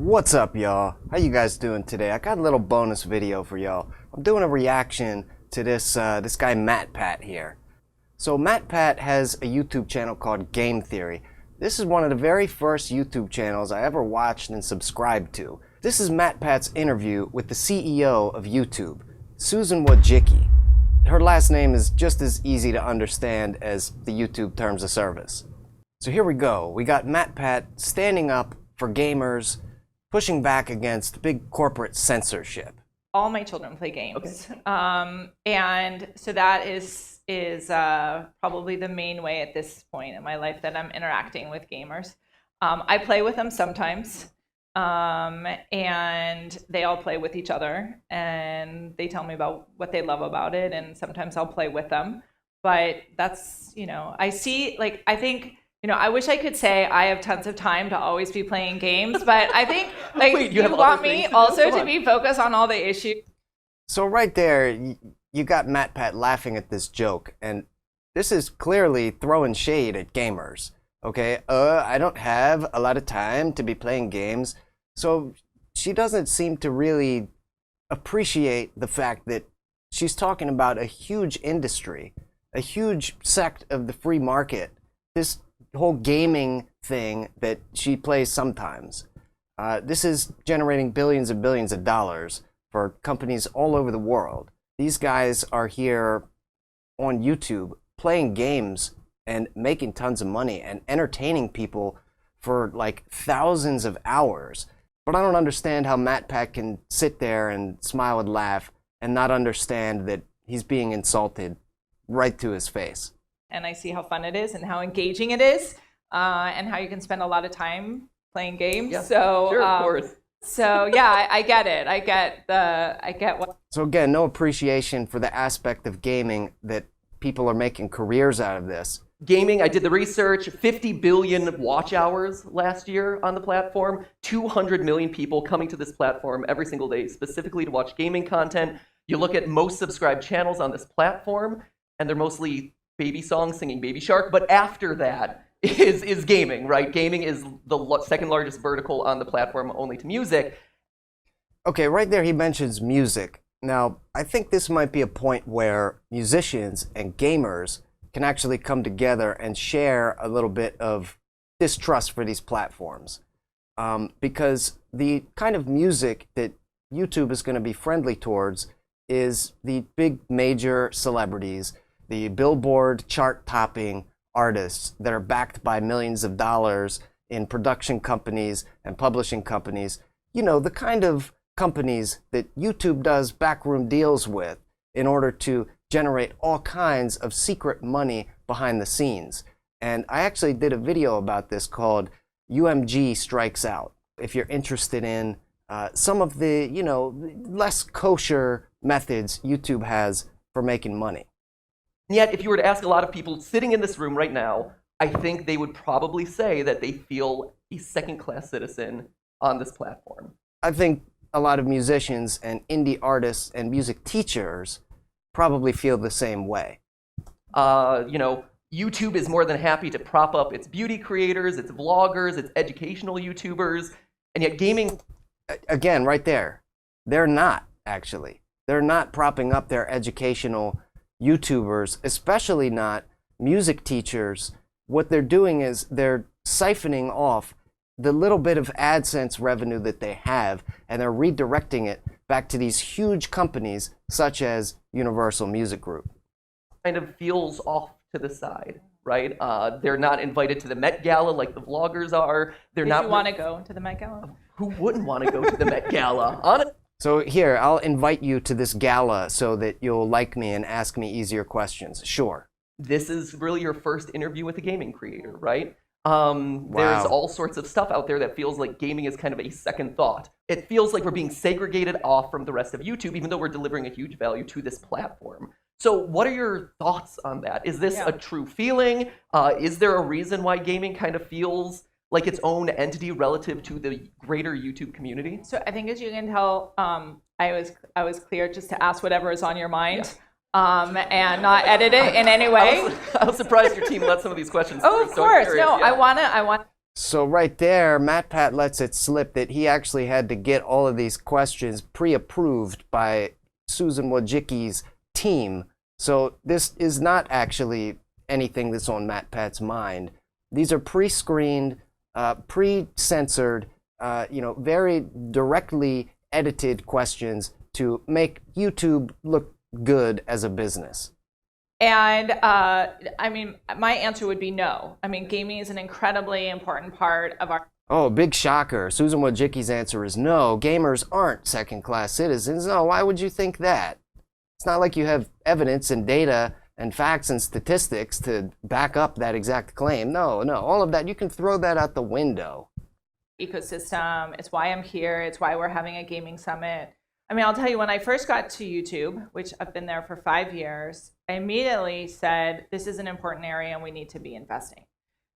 What's up, y'all? How you guys doing today? I got a little bonus video for y'all. I'm doing a reaction to this guy Matpat here. So Matpat has a YouTube channel called Game Theory. This is one of the very first YouTube channels I ever watched and subscribed to. This is Matpat's interview with the CEO of YouTube, Susan Wojcicki. Her last name is just as easy to understand as the YouTube terms of service. So here we go. We got Matpat standing up for gamers, pushing back against big corporate censorship. All my children play games, and so that is probably the main way at this point in my life that I'm interacting with gamers. I play with them sometimes, and they all play with each other, and they tell me about what they love about it, and sometimes I'll play with them. But that's, I think. I wish I could say I have tons of time to always be playing games, but I think Wait, you want me also to be focused on all the issues. So right there, you got Matpat laughing at this joke, and this is clearly throwing shade at gamers. Okay, I don't have a lot of time to be playing games, so she doesn't seem to really appreciate the fact that she's talking about a huge industry, a huge sect of the free market. This whole gaming thing that she plays sometimes. This is generating billions and billions of dollars for companies all over the world. These guys are here on YouTube playing games and making tons of money and entertaining people for like thousands of hours. But I don't understand how Matpat can sit there and smile and laugh and not understand that he's being insulted right to his face. And I see how fun it is and how engaging it is, and how you can spend a lot of time playing games. Yeah, so, sure, of course. So yeah, I get it. I get what. So again, no appreciation for the aspect of gaming that people are making careers out of this. Gaming, I did the research, 50 billion watch hours last year on the platform, 200 million people coming to this platform every single day specifically to watch gaming content. You look at most subscribed channels on this platform, and they're mostly baby songs singing Baby Shark, but after that is gaming, right? Gaming is the second largest vertical on the platform, only to music. Okay, right there he mentions music. Now, I think this might be a point where musicians and gamers can actually come together and share a little bit of distrust for these platforms. Because the kind of music that YouTube is going to be friendly towards is the big major celebrities, the Billboard chart-topping artists that are backed by millions of dollars in production companies and publishing companies. You know, the kind of companies that YouTube does backroom deals with in order to generate all kinds of secret money behind the scenes. And I actually did a video about this called UMG Strikes Out. If you're interested in some of the, less kosher methods YouTube has for making money. And yet, if you were to ask a lot of people sitting in this room right now, I think they would probably say that they feel a second-class citizen on this platform. I think a lot of musicians and indie artists and music teachers probably feel the same way. YouTube is more than happy to prop up its beauty creators, its vloggers, its educational YouTubers, and yet gaming... Again, right there, they're not, actually. They're not propping up their educational YouTubers, especially not music teachers. What they're doing is they're siphoning off the little bit of AdSense revenue that they have, and they're redirecting it back to these huge companies such as Universal Music Group. Kind of feels off to the side, right? They're not invited to the Met Gala like the vloggers are. Did you want to go to the Met Gala? Who wouldn't want to go to the Met Gala? So here, I'll invite you to this gala so that you'll like me and ask me easier questions. Sure. This is really your first interview with a gaming creator, right? Wow. There's all sorts of stuff out there that feels like gaming is kind of a second thought. It feels like we're being segregated off from the rest of YouTube, even though we're delivering a huge value to this platform. So what are your thoughts on that? Is this a true feeling? Is there a reason why gaming kind of feels like its own entity relative to the greater YouTube community? So I think, as you can tell, I was clear just to ask whatever is on your mind. And not edit it in any way. I was surprised your team let some of these questions through. Of course. No, yeah. I want So right there, Matpat lets it slip that he actually had to get all of these questions pre-approved by Susan Wojcicki's team. So this is not actually anything that's on Matpat's mind. These are pre-screened, pre-censored, very directly edited questions to make YouTube look good as a business. And my answer would be no. I mean, gaming is an incredibly important part of our. Oh, big shocker. Susan Wojcicki's answer is no. Gamers aren't second-class citizens. No, why would you think that? It's not like you have evidence and data and facts and statistics to back up that exact claim. No, all of that, you can throw that out the window. Ecosystem. It's why I'm here. It's why we're having a gaming summit. I mean, I'll tell you, when I first got to YouTube, which I've been there for 5 years, I immediately said, this is an important area and we need to be investing.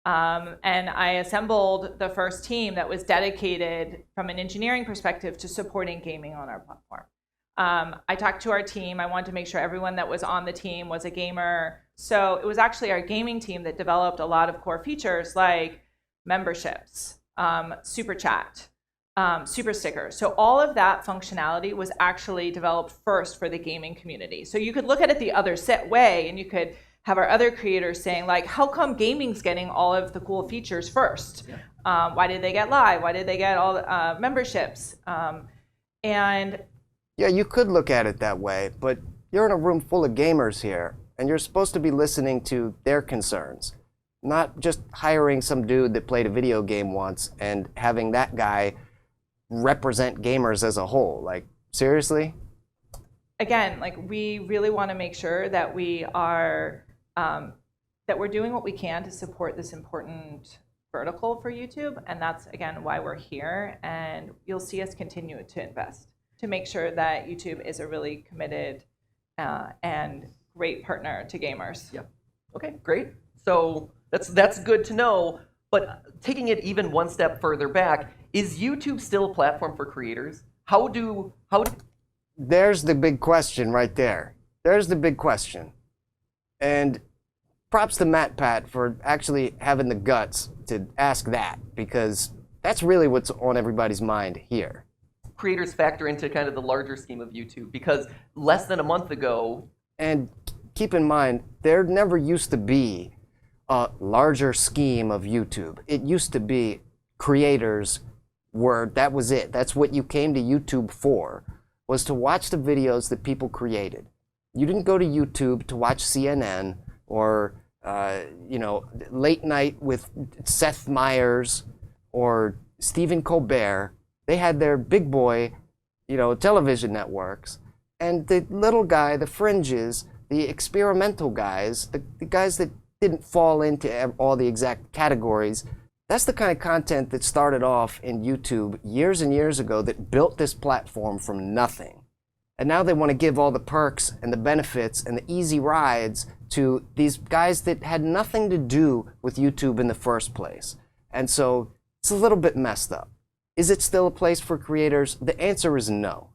And I assembled the first team that was dedicated from an engineering perspective to supporting gaming on our platform. I talked to our team. I wanted to make sure everyone that was on the team was a gamer. So it was actually our gaming team that developed a lot of core features like memberships, super chat, super stickers. So all of that functionality was actually developed first for the gaming community. So you could look at it the other way, and you could have our other creators saying, like, how come gaming's getting all of the cool features first? Yeah. Why did they get live? Why did they get all the memberships? And yeah, you could look at it that way, but you're in a room full of gamers here, and you're supposed to be listening to their concerns, not just hiring some dude that played a video game once and having that guy represent gamers as a whole. Like, seriously? Again, like, we really want to make sure that we are that we're doing what we can to support this important vertical for YouTube, and that's, again, why we're here. And you'll see us continue to invest to make sure that YouTube is a really committed and great partner to gamers. Yeah. Okay, great. So that's good to know. But taking it even one step further back, is YouTube still a platform for creators? There's the big question right there. There's the big question. And props to Matpat for actually having the guts to ask that, because that's really what's on everybody's mind here. Creators factor into kind of the larger scheme of YouTube, because less than a month ago. And keep in mind, there never used to be a larger scheme of YouTube. It used to be creators that was it. That's what you came to YouTube for, was to watch the videos that people created. You didn't go to YouTube to watch CNN or Late Night with Seth Meyers or Stephen Colbert. They had their big boy, television networks. And the little guy, the fringes, the experimental guys, the guys that didn't fall into all the exact categories, that's the kind of content that started off in YouTube years and years ago that built this platform from nothing. And now they want to give all the perks and the benefits and the easy rides to these guys that had nothing to do with YouTube in the first place. And so it's a little bit messed up. Is it still a place for creators? The answer is no.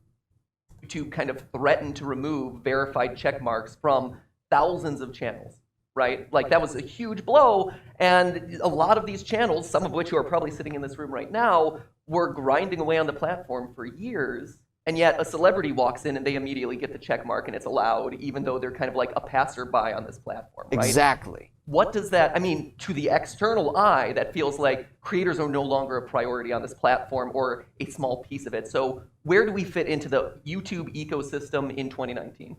YouTube kind of threatened to remove verified check marks from thousands of channels, right? Like, that was a huge blow, and a lot of these channels, some of which are probably sitting in this room right now, were grinding away on the platform for years, and yet a celebrity walks in and they immediately get the check mark and it's allowed, even though they're kind of like a passerby on this platform, right? Exactly. What does that, to the external eye, that feels like creators are no longer a priority on this platform or a small piece of it. So where do we fit into the YouTube ecosystem in 2019?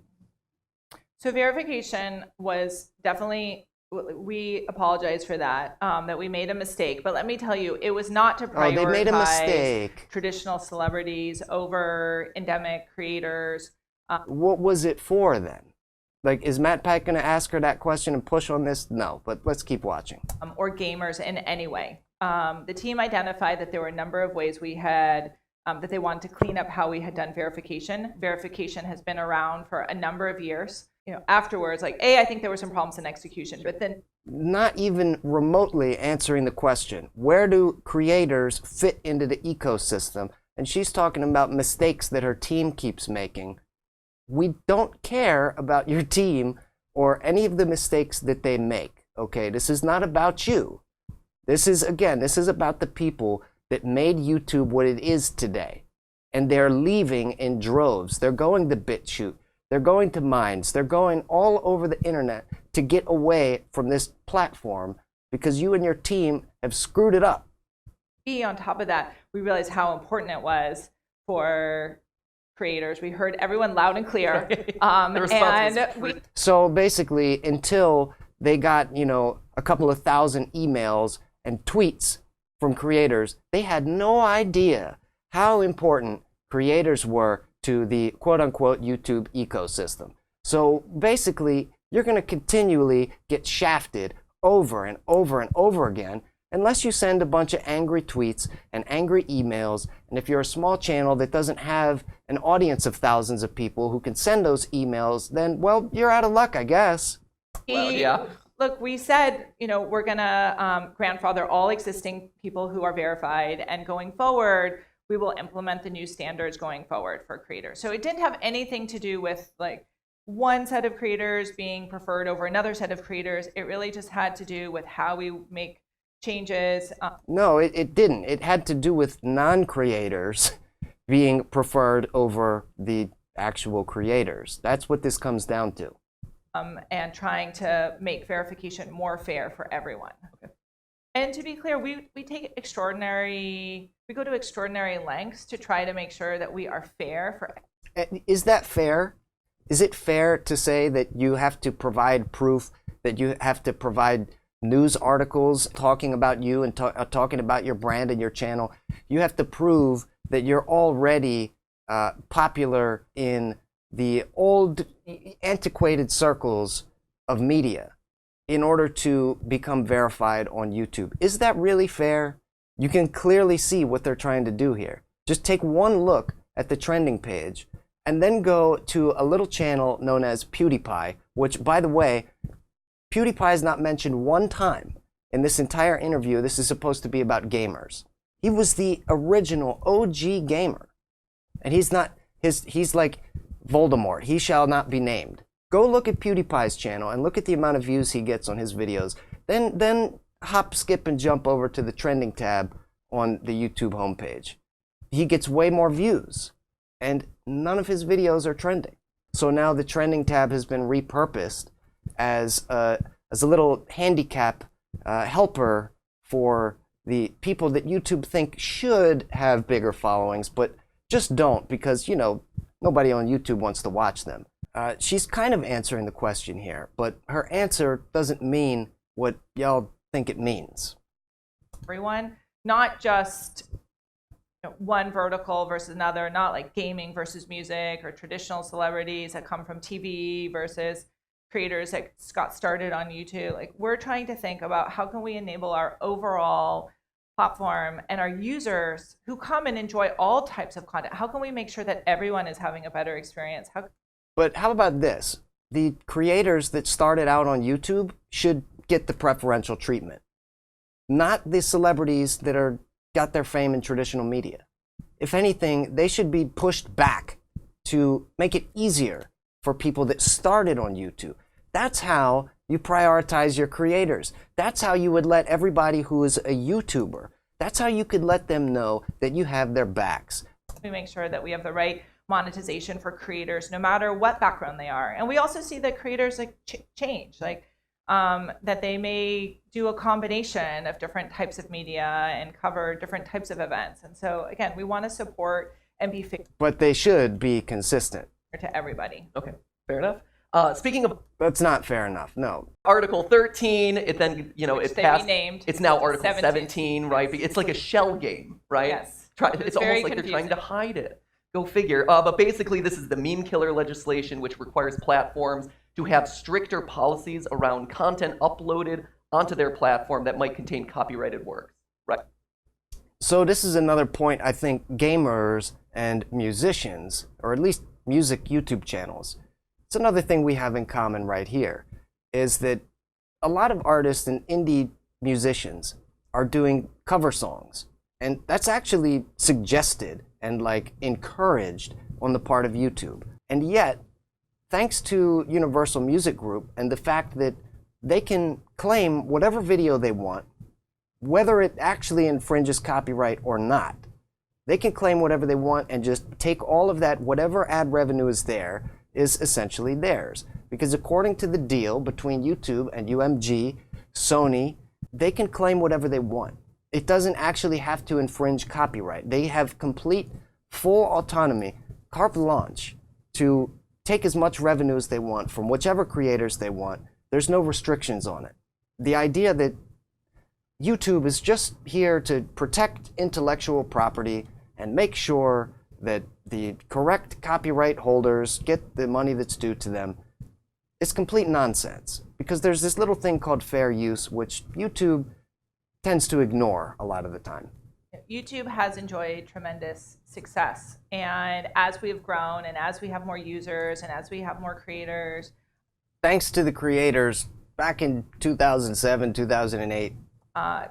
So verification was definitely, we apologize for that, that we made a mistake. But let me tell you, it was not to prioritize they made a mistake. Traditional celebrities over endemic creators. What was it for then? Like, is Matpat going to ask her that question and push on this? No, but let's keep watching. Or gamers in any way. The team identified that there were a number of ways we had, that they wanted to clean up how we had done verification. Verification has been around for a number of years. Afterwards, I think there were some problems in execution, but then not even remotely answering the question, where do creators fit into the ecosystem? And she's talking about mistakes that her team keeps making. We don't care about your team or any of the mistakes that they make, okay? This is not about you. This is about the people that made YouTube what it is today. And they're leaving in droves. They're going to BitChute. They're going to Minds. They're going all over the internet to get away from this platform because you and your team have screwed it up. On top of that, we realized how important it was for creators. We heard everyone loud and clear. So basically, until they got, a couple of thousand emails and tweets from creators, they had no idea how important creators were to the quote-unquote YouTube ecosystem. So basically, you're going to continually get shafted over and over and over again unless you send a bunch of angry tweets and angry emails. And if you're a small channel that doesn't have an audience of thousands of people who can send those emails, then, well, you're out of luck, I guess. Well, yeah. Look, we said, we're going to grandfather all existing people who are verified, and going forward, we will implement the new standards going forward for creators. So it didn't have anything to do with like one set of creators being preferred over another set of creators. It really just had to do with how we make changes. No, it didn't. It had to do with non-creators being preferred over the actual creators. That's what this comes down to. And trying to make verification more fair for everyone. Okay. And to be clear, we go to extraordinary lengths to try to make sure that we are fair for. Is that fair? Is it fair to say that you have to provide proof, that you have to provide news articles talking about you and talking about your brand and your channel? You have to prove that you're already popular in the old, antiquated circles of media in order to become verified on YouTube. Is that really fair? You can clearly see what they're trying to do here. Just take one look at the trending page and then go to a little channel known as PewDiePie, which, by the way, PewDiePie is not mentioned one time in this entire interview. This is supposed to be about gamers. He was the original OG gamer. And he's like Voldemort. He shall not be named. Go look at PewDiePie's channel and look at the amount of views he gets on his videos. Then hop, skip, and jump over to the trending tab on the YouTube homepage. He gets way more views, and none of his videos are trending. So now the trending tab has been repurposed as a little handicap helper for the people that YouTube think should have bigger followings, but just don't, because, nobody on YouTube wants to watch them. She's kind of answering the question here, but her answer doesn't mean what y'all think it means. Everyone, not just one vertical versus another, not like gaming versus music or traditional celebrities that come from TV versus creators that got started on YouTube. Like, we're trying to think about how can we enable our overall platform and our users who come and enjoy all types of content. How can we make sure that everyone is having a better experience? But how about this? The creators that started out on YouTube should get the preferential treatment, not the celebrities that got their fame in traditional media. If anything, they should be pushed back to make it easier for people that started on YouTube. That's how you prioritize your creators. That's how you would let everybody who is a YouTuber, that's how you could let them know that you have their backs. We make sure that we have the right monetization for creators, no matter what background they are. And we also see that creators change, that they may do a combination of different types of media and cover different types of events. And so, again, we want to support and be fair. But they should be consistent. To everybody. Okay, fair enough. Speaking of, that's not fair enough. No. Article 13. It then it passed. Renamed. It's now Article 17, right? It's like a shell game, right? Yes. It's almost like they're trying to hide it. Go figure. But basically, this is the meme killer legislation, which requires platforms to have stricter policies around content uploaded onto their platform that might contain copyrighted works, right? So this is another point. I think gamers and musicians, or at least music YouTube channels, it's another thing we have in common right here, is that a lot of artists and indie musicians are doing cover songs. And that's actually suggested and encouraged on the part of YouTube. And yet, thanks to Universal Music Group and the fact that they can claim whatever video they want whether it actually infringes copyright or not. They can claim whatever they want and just take all of that, whatever ad revenue is there, is essentially theirs. Because according to the deal between YouTube and UMG, Sony, they can claim whatever they want. It doesn't actually have to infringe copyright. They have complete, full autonomy, carte blanche, to take as much revenue as they want from whichever creators they want. There's no restrictions on it. The idea that YouTube is just here to protect intellectual property and make sure that the correct copyright holders get the money that's due to them is complete nonsense. Because there's this little thing called fair use, which YouTube tends to ignore a lot of the time. YouTube has enjoyed tremendous success. And as we've grown and as we have more users and as we have more creators. Thanks to the creators back in 2007, 2008,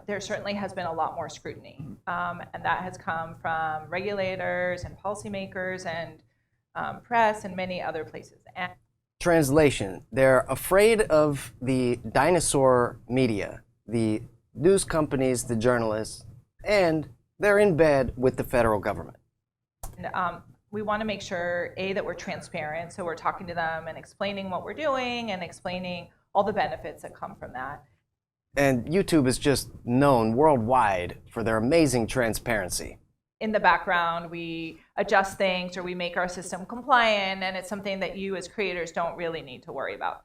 there certainly has been a lot more scrutiny. And that has come from regulators and policymakers and press and many other places. And translation, they're afraid of the dinosaur media, the news companies, the journalists, and they're in bed with the federal government. And, we want to make sure, A, that we're transparent, so we're talking to them and explaining what we're doing and explaining all the benefits that come from that. And YouTube is just known worldwide for their amazing transparency. In the background, we adjust things or we make our system compliant, and it's something that you as creators don't really need to worry about.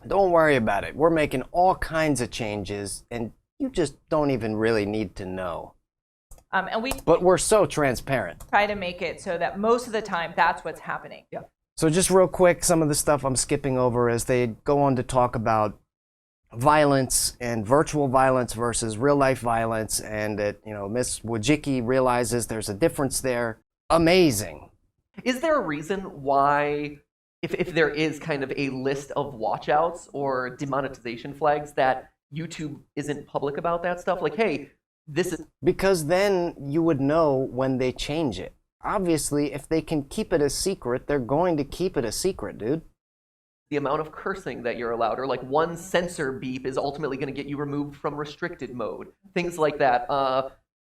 Don't worry about it. We're making all kinds of changes, and you just don't even really need to know. But we're so transparent. Try to make it so that most of the time that's what's happening. Yeah. So just real quick, some of the stuff I'm skipping over as they go on to talk about violence and virtual violence versus real life violence, and that, you know, Miss Wojcicki realizes there's a difference there. Amazing. Is there a reason why, if there is kind of a list of watchouts or demonetization flags, that YouTube isn't public about that stuff? Like, hey, this is... Because then you would know when they change it. Obviously, if they can keep it a secret, they're going to keep it a secret, dude. The amount of cursing that you're allowed, or like one censor beep is ultimately going to get you removed from restricted mode. Things like that.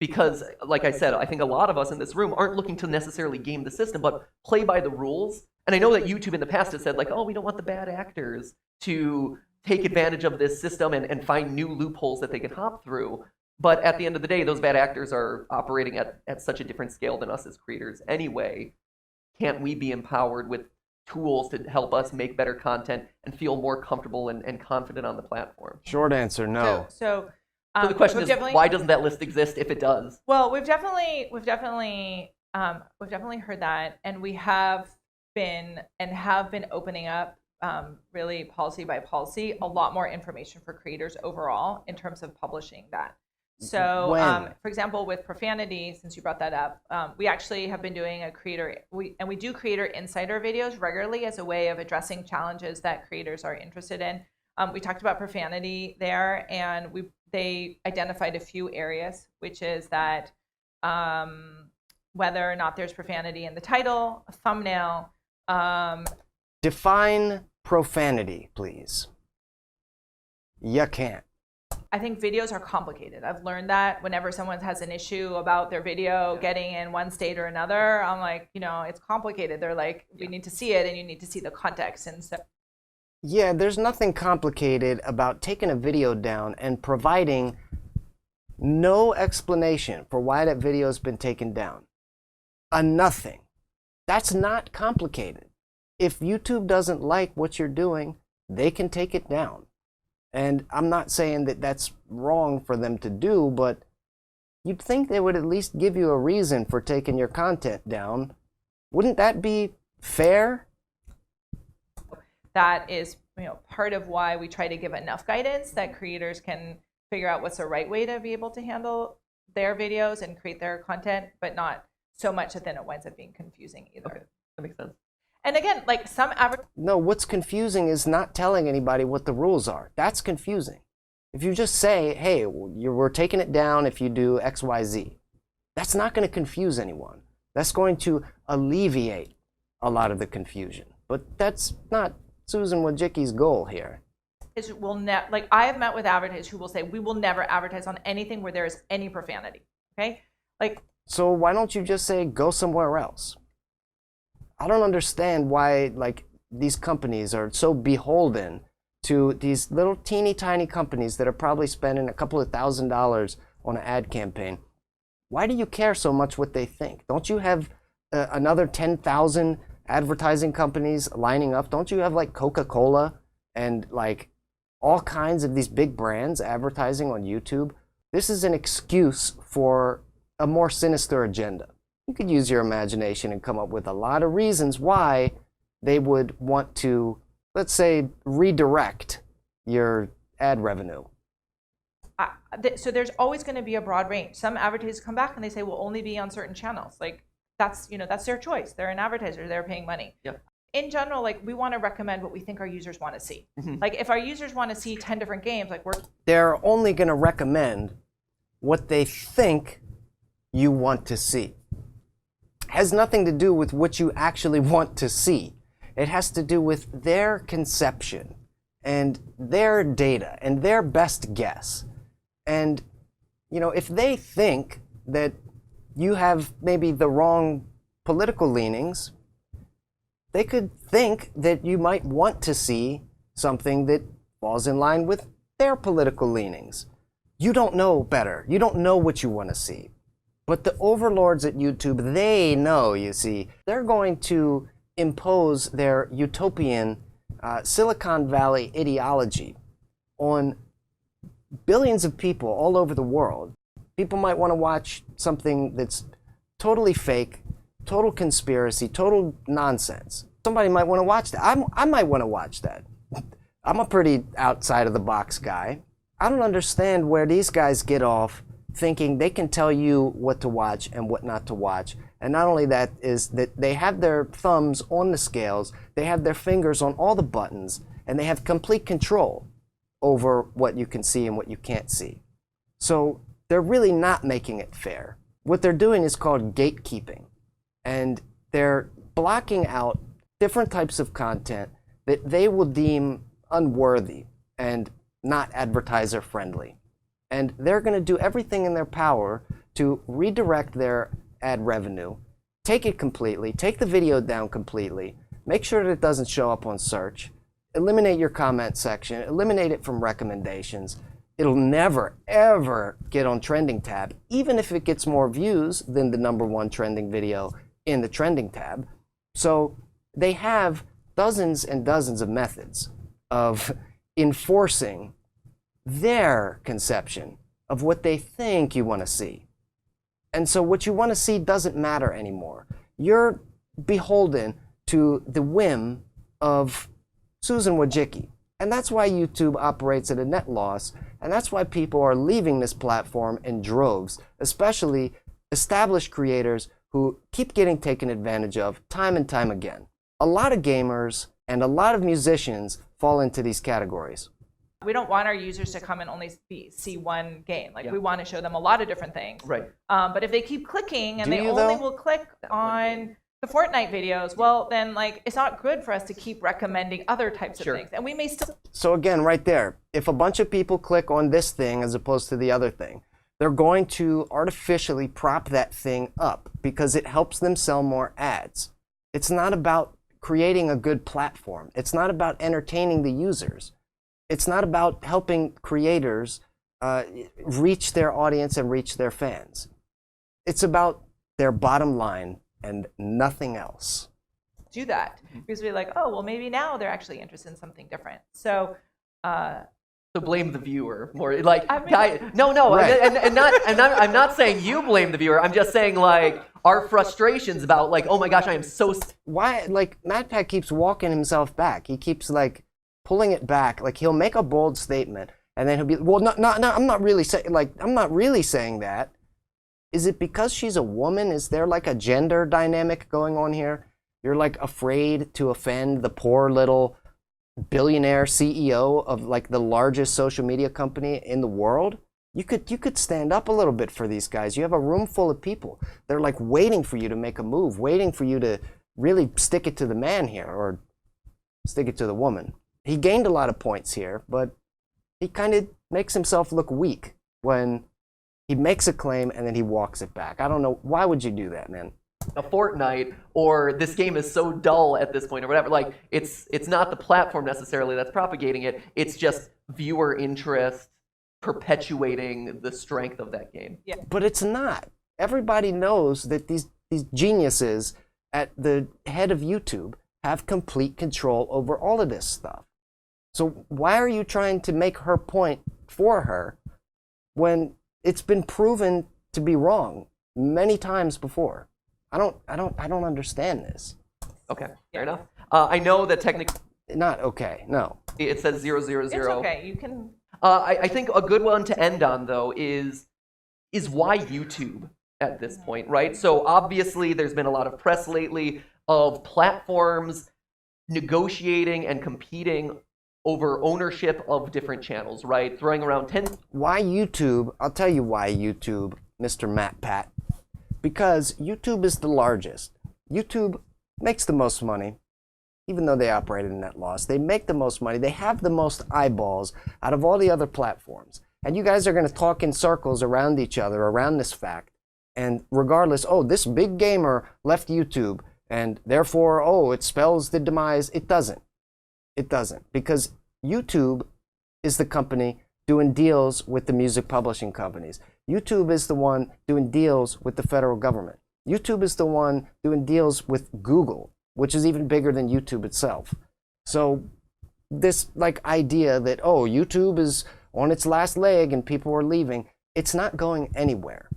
Because, like I said, I think a lot of us in this room aren't looking to necessarily game the system, but play by the rules. And I know that YouTube in the past has said, like, oh, we don't want the bad actors to take advantage of this system and find new loopholes that they can hop through. But at the end of the day, those bad actors are operating at such a different scale than us as creators anyway. Can't we be empowered with tools to help us make better content and feel more comfortable and confident on the platform? Short answer, no. So the question is, why doesn't that list exist if it does? Well, we've definitely heard that, and we have been opening up, really policy by policy, a lot more information for creators overall in terms of publishing that. So, for example, with profanity, since you brought that up, we actually have been doing we do creator insider videos regularly as a way of addressing challenges that creators are interested in. We talked about profanity there, and they identified a few areas, which is that whether or not there's profanity in the title, a thumbnail. Define profanity, please. You can't. I think videos are complicated. I've learned that whenever someone has an issue about their video getting in one state or another, I'm like, it's complicated. They're like, we need to see it, and you need to see the context. And so, yeah, there's nothing complicated about taking a video down and providing no explanation for why that video has been taken down. A nothing. That's not complicated. If YouTube doesn't like what you're doing, they can take it down. And I'm not saying that that's wrong for them to do, but you'd think they would at least give you a reason for taking your content down. Wouldn't that be fair? That is, part of why we try to give enough guidance that creators can figure out what's the right way to be able to handle their videos and create their content, but not so much that then it winds up being confusing either. Okay, that makes sense. And again, like some No, what's confusing is not telling anybody what the rules are. That's confusing. If you just say, hey, we're taking it down if you do X, Y, Z, that's not going to confuse anyone. That's going to alleviate a lot of the confusion. But that's not Susan Wojcicki's goal here. will never, like I have met with advertisers who will say, we will never advertise on anything where there is any profanity, okay? Like, so why don't you just say, go somewhere else? I don't understand why like these companies are so beholden to these little teeny tiny companies that are probably spending a couple of $1,000s on an ad campaign. Why do you care so much what they think? Don't you have another 10,000 advertising companies lining up? Don't you have like Coca-Cola and like all kinds of these big brands advertising on YouTube? This is an excuse for a more sinister agenda. You could use your imagination and come up with a lot of reasons why they would want to, let's say, redirect your ad revenue. So there's always going to be a broad range. Some advertisers come back and they say we'll only be on certain channels. Like that's their choice. They're an advertiser. They're paying money. Yeah. In general, like we want to recommend what we think our users want to see. Mm-hmm. Like if our users want to see 10 different games, like they're only going to recommend what they think you want to see. Has nothing to do with what you actually want to see. It has to do with their conception and their data and their best guess. And, if they think that you have maybe the wrong political leanings, they could think that you might want to see something that falls in line with their political leanings. You don't know better. You don't know what you want to see. But the overlords at YouTube, they know, you see. They're going to impose their utopian Silicon Valley ideology on billions of people all over the world. People might want to watch something that's totally fake, total conspiracy, total nonsense. Somebody might want to watch that. I might want to watch that. I'm a pretty outside of the box guy. I don't understand where these guys get off thinking they can tell you what to watch and what not to watch. And not only that, is that they have their thumbs on the scales, they have their fingers on all the buttons, and they have complete control over what you can see and what you can't see. So they're really not making it fair. What they're doing is called gatekeeping. And they're blocking out different types of content that they will deem unworthy and not advertiser friendly. And they're going to do everything in their power to redirect their ad revenue, take it completely, take the video down completely, make sure that it doesn't show up on search, eliminate your comment section, eliminate it from recommendations. It'll never, ever get on trending tab, even if it gets more views than the #1 trending video in the trending tab. So they have dozens and dozens of methods of enforcing their conception of what they think you want to see. And so what you want to see doesn't matter anymore. You're beholden to the whim of Susan Wojcicki. And that's why YouTube operates at a net loss, and that's why people are leaving this platform in droves, especially established creators who keep getting taken advantage of time and time again. A lot of gamers and a lot of musicians fall into these categories. We don't want our users to come and only see one game. Like we want to show them a lot of different things. Right. But if they keep clicking and Do they you, only though? will click on the Fortnite videos, well, then like it's not good for us to keep recommending other types Sure. of things. And we may still. So again, right there, if a bunch of people click on this thing as opposed to the other thing, they're going to artificially prop that thing up because it helps them sell more ads. It's not about creating a good platform. It's not about entertaining the users. It's not about helping creators reach their audience and reach their fans. It's about their bottom line and nothing else. Do that because we're like, oh, well, maybe now they're actually interested in something different. So. So blame the viewer more, like I mean, no, Right. I'm not saying you blame the viewer. I'm just saying like our frustrations about like, oh my gosh, I am so. Why, like, Matpat keeps walking himself back. He keeps like pulling it back. Like he'll make a bold statement and then he'll be, well, no, I'm not really saying that. Is it because she's a woman? Is there like a gender dynamic going on here? You're like afraid to offend the poor little billionaire CEO of like the largest social media company in the world? You could stand up a little bit for these guys. You have a room full of people. They're like waiting for you to make a move, waiting for you to really stick it to the man here or stick it to the woman. he gained a lot of points here, but he kind of makes himself look weak when he makes a claim and then he walks it back. I don't know. Why would you do that, man? A Fortnite, or this game is so dull at this point, or whatever. Like, it's not the platform necessarily that's propagating it. It's just viewer interest perpetuating the strength of that game. Yeah. But it's not. Everybody knows that these geniuses at the head of YouTube have complete control over all of this stuff. So why are you trying to make her point for her when it's been proven to be wrong many times before? I don't understand this. Okay, fair enough. I know that technically Not okay. No. it says 000. It's okay. You can. I think a good one to end on, though, is why YouTube at this point, right? So obviously there's been a lot of press lately of platforms negotiating and competing over ownership of different channels, right? Throwing around 10. Why YouTube? I'll tell you why YouTube, Mr. Matpat. Because YouTube is the largest. YouTube makes the most money, even though they operate in net loss. They make the most money. They have the most eyeballs out of all the other platforms. And you guys are going to talk in circles around each other, around this fact. And regardless, oh, this big gamer left YouTube, and therefore, oh, it spells the demise. It doesn't. It doesn't. Because YouTube is the company doing deals with the music publishing companies. YouTube is the one doing deals with the federal government. YouTube is the one doing deals with Google, which is even bigger than YouTube itself. So this idea that, oh, YouTube is on its last leg and people are leaving, it's not going anywhere.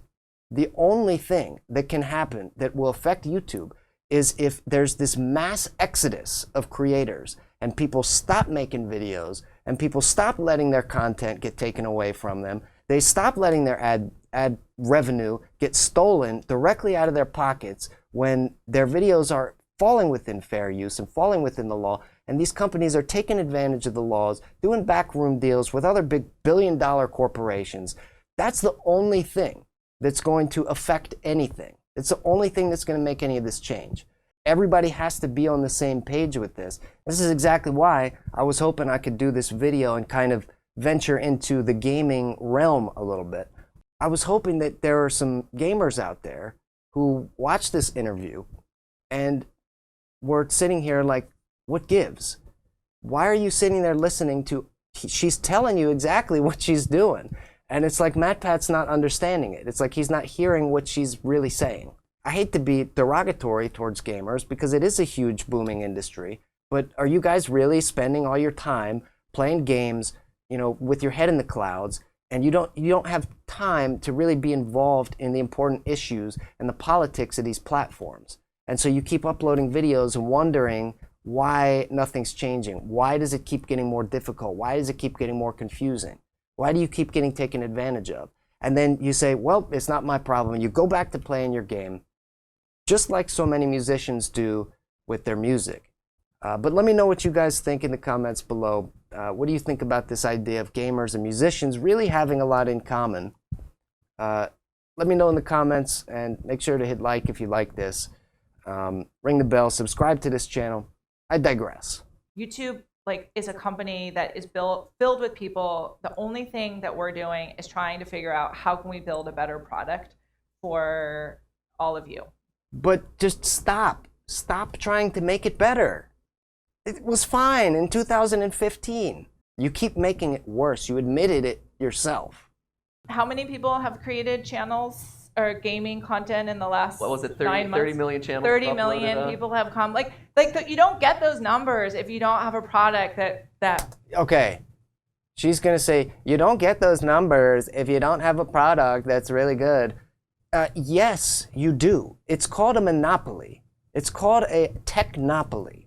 The only thing that can happen that will affect YouTube is if there's this mass exodus of creators and people stop making videos and people stop letting their content get taken away from them. They stop letting their ad revenue get stolen directly out of their pockets when their videos are falling within fair use and falling within the law. And these companies are taking advantage of the laws, doing backroom deals with other big billion-dollar corporations. That's the only thing that's going to affect anything. It's the only thing that's going to make any of this change. Everybody has to be on the same page with this. This is exactly why I was hoping I could do this video and kind of venture into the gaming realm a little bit. I was hoping that there are some gamers out there who watched this interview and were sitting here like, what gives? Why are you sitting there listening to, she's telling you exactly what she's doing. And it's like Matpat's not understanding it. It's like he's not hearing what she's really saying. I hate to be derogatory towards gamers because it is a huge booming industry, but are you guys really spending all your time playing games, with your head in the clouds, and you don't have time to really be involved in the important issues and the politics of these platforms? And so you keep uploading videos and wondering why nothing's changing. Why does it keep getting more difficult? Why does it keep getting more confusing? Why do you keep getting taken advantage of? And then you say, well, it's not my problem. You go back to playing your game, just like so many musicians do with their music. But let me know what you guys think in the comments below. What do you think about this idea of gamers and musicians really having a lot in common? Let me know in the comments, and make sure to hit like if you like this. Ring the bell, subscribe to this channel. I digress. YouTube is a company that is filled with people. The only thing that we're doing is trying to figure out how can we build a better product for all of you. But just stop trying to make it better. It was fine in 2015. You keep making it worse. You admitted it yourself. How many people have created channels or gaming content in the last What was it, 9 months? 30 million channels? 30 million people have come. You don't get those numbers if you don't have a product that. Okay. She's going to say, you don't get those numbers if you don't have a product that's really good. Yes, you do. It's called a monopoly. It's called a technopoly.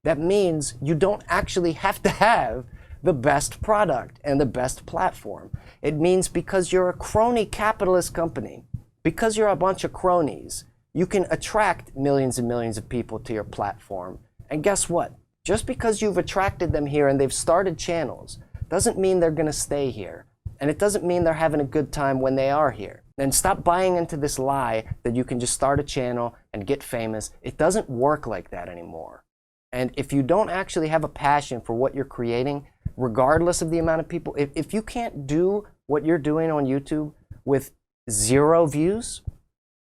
That means you don't actually have to have the best product and the best platform. It means because you're a crony capitalist company, because you're a bunch of cronies, you can attract millions and millions of people to your platform. And guess what? Just because you've attracted them here and they've started channels doesn't mean they're going to stay here. And it doesn't mean they're having a good time when they are here. And stop buying into this lie that you can just start a channel and get famous. It doesn't work like that anymore. And if you don't actually have a passion for what you're creating, regardless of the amount of people, if you can't do what you're doing on YouTube with 0 views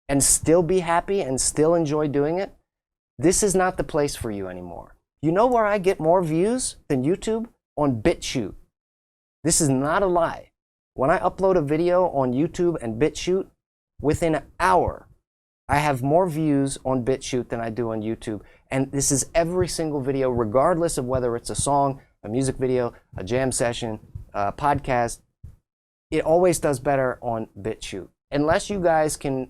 and still be happy and still enjoy doing it, this is not the place for you anymore. You know where I get more views than YouTube? On BitChute. This is not a lie. When I upload a video on YouTube and BitChute, within an hour, I have more views on BitChute than I do on YouTube. And this is every single video, regardless of whether it's a song, a music video, a jam session, a podcast. It always does better on BitChute. Unless you guys can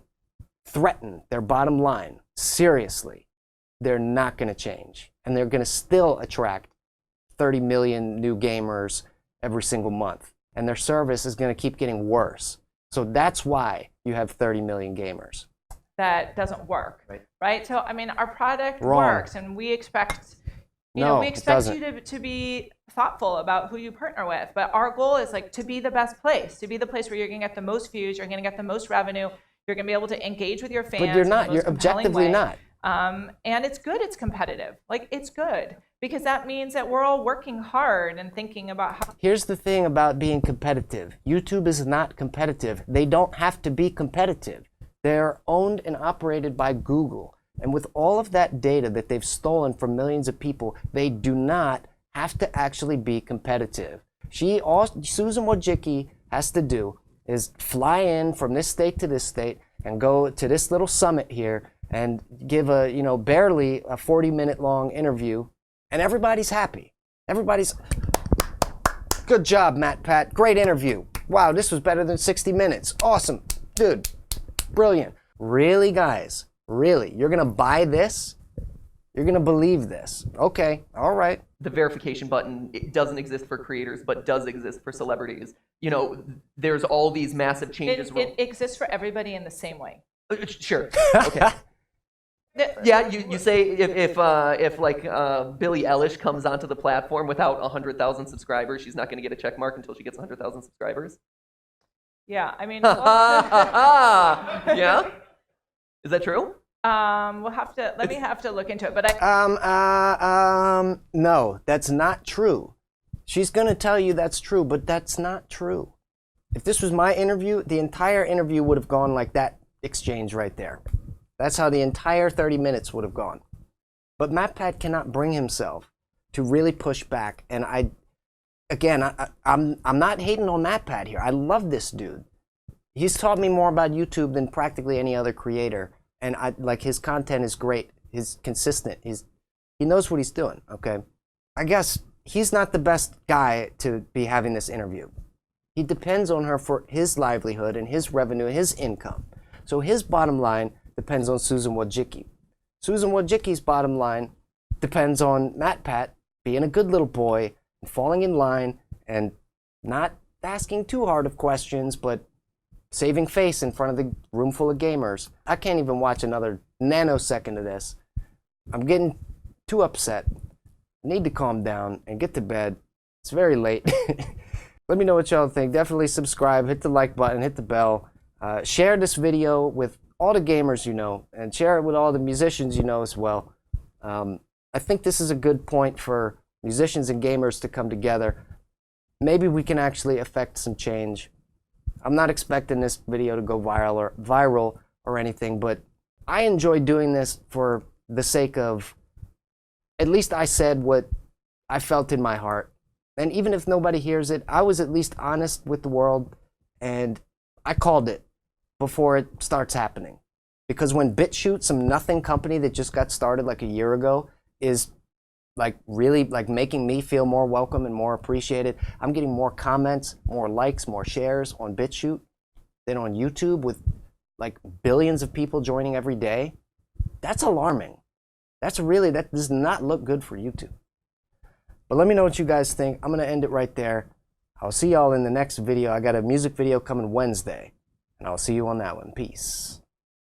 threaten their bottom line, seriously, they're not going to change. And they're going to still attract 30 million new gamers every single month. And their service is going to keep getting worse. So that's why you have 30 million gamers. That doesn't work, right? So I mean, our product Wrong. works, and we expect, No, we it expect doesn't. you to be thoughtful about who you partner with. But our goal is like to be the best place, to be the place where you're going to get the most views, you're going to get the most revenue, you're going to be able to engage with your fans. But you're in not. the most You're compelling objectively way. not. And it's good. It's competitive. Like it's good because that means that we're all working hard and thinking about how. Here's the thing about being competitive. YouTube is not competitive. They don't have to be competitive. They're owned and operated by Google. And with all of that data that they've stolen from millions of people, they do not have to actually be competitive. Susan Wojcicki has to do is fly in from this state to this state and go to this little summit here and give a, barely a 40-minute long interview, and everybody's happy. Everybody's, good job, Matpat. Great interview. Wow, this was better than 60 minutes. Awesome. Dude, brilliant. Really, guys? Really? You're going to buy this? You're going to believe this? Okay, all right. The verification button, it doesn't exist for creators, but does exist for celebrities. There's all these massive changes. It exists for everybody in the same way. Sure. Okay. Yeah, you say if like Billie Eilish comes onto the platform without 100,000 subscribers, she's not going to get a check mark until she gets 100,000 subscribers. Yeah, I mean. Yeah. Is that true? Let me have to look into it. But no, that's not true. She's gonna tell you that's true, but that's not true. If this was my interview, the entire interview would have gone like that exchange right there. That's how the entire 30 minutes would have gone. But Matpat cannot bring himself to really push back. And I'm not hating on Matpat here. I love this dude. He's taught me more about YouTube than practically any other creator. And his content is great. He's consistent. He knows what he's doing, okay? I guess he's not the best guy to be having this interview. He depends on her for his livelihood and his revenue, his income. So his bottom line depends on Susan Wojcicki. Susan Wojcicki's bottom line depends on Matpat being a good little boy, and falling in line, and not asking too hard of questions, but saving face in front of the room full of gamers. I can't even watch another nanosecond of this. I'm getting too upset. Need to calm down and get to bed. It's very late. Let me know what y'all think. Definitely subscribe, hit the like button, hit the bell. Share this video with all the gamers you know, and share it with all the musicians you know as well. I think this is a good point for musicians and gamers to come together. Maybe we can actually affect some change. I'm not expecting this video to go viral or anything, but I enjoy doing this for the sake of, at least I said what I felt in my heart. And even if nobody hears it, I was at least honest with the world, and I called it before it starts happening. Because when BitChute, some nothing company that just got started like a year ago, is really making me feel more welcome and more appreciated. I'm getting more comments, more likes, more shares on BitChute than on YouTube, with like billions of people joining every day. That's alarming. That does not look good for YouTube. But let me know what you guys think. I'm gonna end it right there. I'll see y'all in the next video. I got a music video coming Wednesday, and I'll see you on that one. Peace.